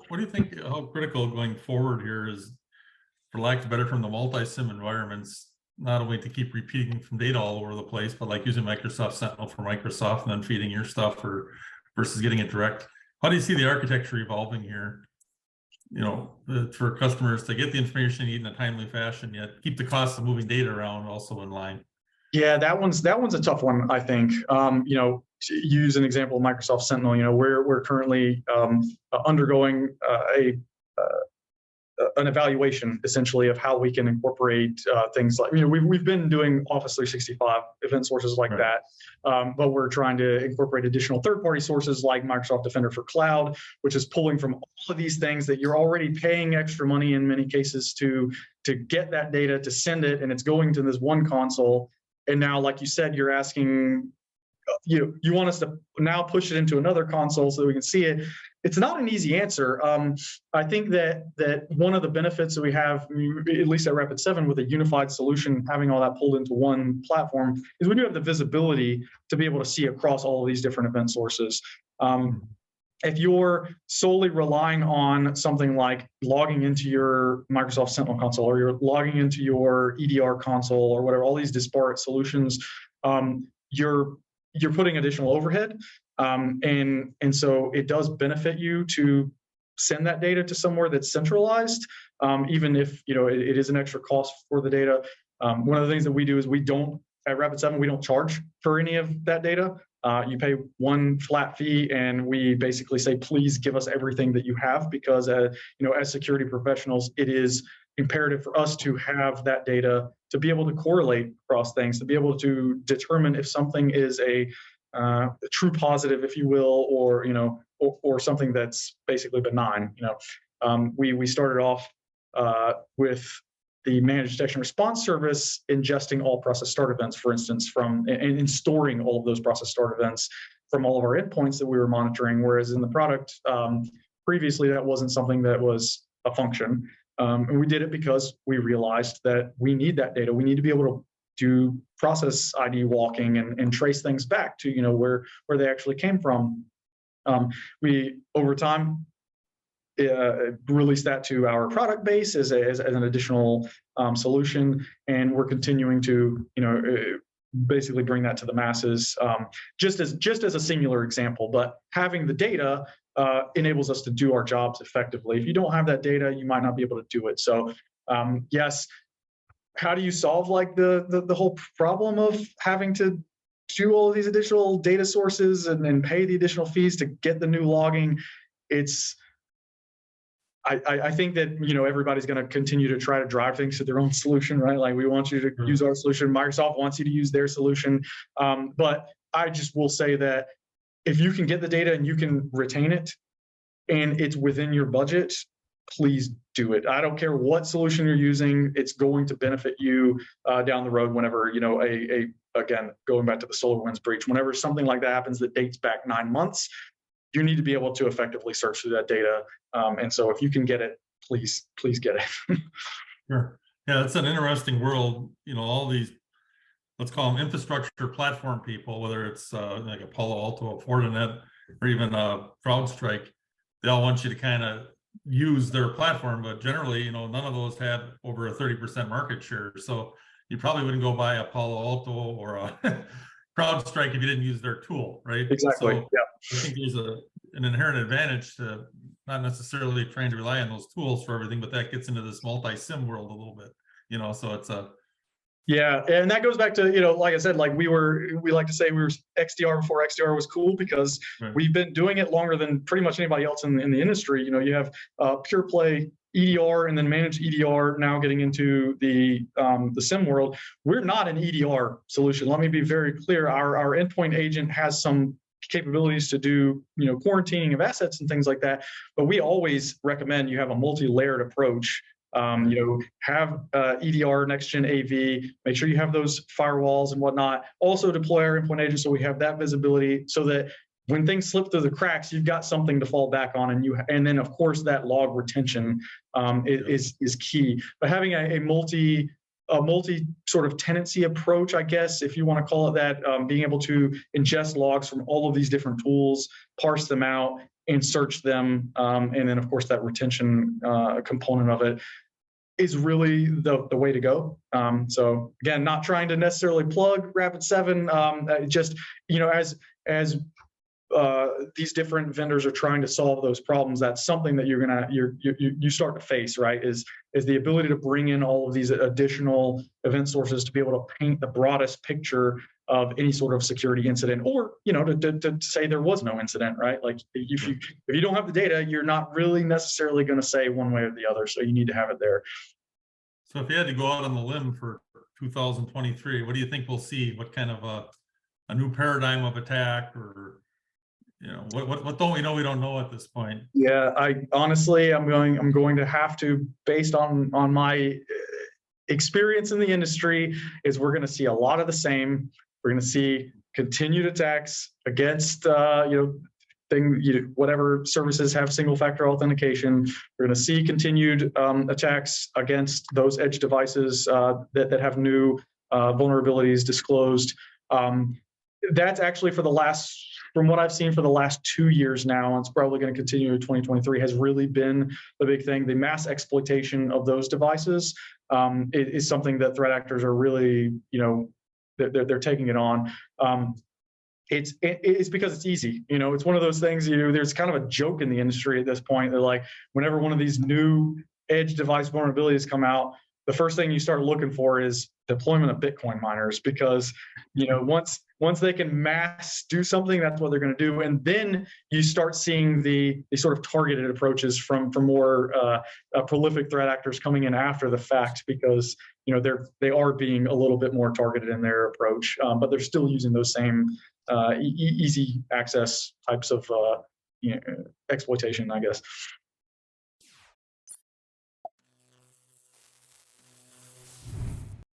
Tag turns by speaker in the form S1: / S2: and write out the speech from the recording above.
S1: What do you think, how critical going forward here is, for lack of better term, the multi-SIM environments, not only to keep repeating from data all over the place, but like using Microsoft Sentinel for Microsoft and then feeding your stuff, or versus getting it direct? How do you see the architecture evolving here? For customers to get the information they need in a timely fashion, yet keep the cost of moving data around also in line.
S2: Yeah, that one's a tough one, I think. To use an example of Microsoft Sentinel, we're currently undergoing an evaluation essentially of how we can incorporate things like, we've been doing Office 365 event sources like
S1: Right.
S2: that, but we're trying to incorporate additional third-party sources like Microsoft Defender for Cloud, which is pulling from all of these things that you're already paying extra money in many cases to get that data, to send it, and it's going to this one console. And now, like you said, you're asking, you want us to now push it into another console so that we can see it. It's not an easy answer. I think that one of the benefits that we have, at least at Rapid7, with a unified solution, having all that pulled into one platform, is we do have the visibility to be able to see across all of these different event sources. If you're solely relying on something like logging into your Microsoft Sentinel console, or you're logging into your EDR console, or whatever, all these disparate solutions, you're putting additional overhead. And so it does benefit you to send that data to somewhere that's centralized, even if it is an extra cost for the data. One of the things that we do is at Rapid7, we don't charge for any of that data. You pay one flat fee, and we basically say, please give us everything that you have, because as security professionals, it is imperative for us to have that data to be able to correlate across things, to be able to determine if something is a true positive, if you will, or something that's basically benign. We started off with the managed detection response service ingesting all process start events, for instance, and storing all of those process start events from all of our endpoints that we were monitoring, whereas in the product previously that wasn't something that was a function. And we did it because we realized that we need that data. We need to be able to do process ID walking and trace things back to where they actually came from. We, over time, released that to our product base as an additional solution, and we're continuing to basically bring that to the masses, just as a singular example. But having the data enables us to do our jobs effectively. If you don't have that data, you might not be able to do it. So yes, how do you solve like the whole problem of having to do all of these additional data sources and pay the additional fees to get the new logging? I think that everybody's going to continue to try to drive things to their own solution, right? Like, we want you to use our solution. Microsoft wants you to use their solution. But I just will say that if you can get the data and you can retain it, and it's within your budget, please do it. I don't care what solution you're using; it's going to benefit you down the road. Whenever again, going back to the SolarWinds breach, whenever something like that happens that dates back 9 months, you need to be able to effectively search through that data. And so if you can get it, please get it.
S1: Sure. Yeah, it's an interesting world. All these, let's call them infrastructure platform people, whether it's like a Palo Alto, a Fortinet, or even a CrowdStrike, they all want you to kind of use their platform, but generally, none of those have over a 30% market share. So you probably wouldn't go buy a Palo Alto or a CrowdStrike if you didn't use their tool, right?
S2: Exactly.
S1: So
S2: yeah.
S1: I think there's an inherent advantage to not necessarily trying to rely on those tools for everything, but that gets into this multi-SIM world a little bit, so it's a.
S2: Yeah, and that goes back to, like I said, like we like to say we were XDR before XDR was cool, because we've been doing it longer than pretty much anybody else in the industry. You have pure play EDR and then managed EDR now getting into the SIM world. We're not an EDR solution. Let me be very clear. Our endpoint agent has some capabilities to do quarantining of assets and things like that, but we always recommend you have a multi-layered approach. Have EDR, next gen AV, make sure you have those firewalls and whatnot. Also deploy our endpoint agent so we have that visibility, so that when things slip through the cracks, you've got something to fall back on, and then of course that log retention is key. But having a multi sort of tenancy approach, I guess, if you want to call it that, being able to ingest logs from all of these different tools, parse them out, and search them. And then, of course, that retention component of it is really the way to go. So again, not trying to necessarily plug Rapid7, just, as these different vendors are trying to solve those problems, that's something that you start to face, right? Is the ability to bring in all of these additional event sources to be able to paint the broadest picture of any sort of security incident, or to say there was no incident, right? Like if you don't have the data, you're not really necessarily going to say one way or the other. So you need to have it there.
S1: So if you had to go out on the limb for 2023, what do you think we'll see? What kind of a new paradigm of attack, or what don't we know? We don't know at this point.
S2: Yeah, I honestly, I'm going to have to, based on my experience in the industry, is we're going to see a lot of the same. We're going to see continued attacks against whatever services have single-factor authentication. We're going to see continued attacks against those edge devices that have new vulnerabilities disclosed. That's actually from what I've seen for the last 2 years now, and it's probably going to continue in 2023, has really been the big thing. The mass exploitation of those devices is something that threat actors are really, they're taking it on. It's because it's easy. It's one of those things, there's kind of a joke in the industry at this point. They're like, whenever one of these new edge device vulnerabilities come out, the first thing you start looking for is deployment of Bitcoin miners, because once they can mass do something, that's what they're going to do. And then you start seeing the sort of targeted approaches from more prolific threat actors coming in after the fact, because they are being a little bit more targeted in their approach, but they're still using those same easy access types of exploitation, I guess.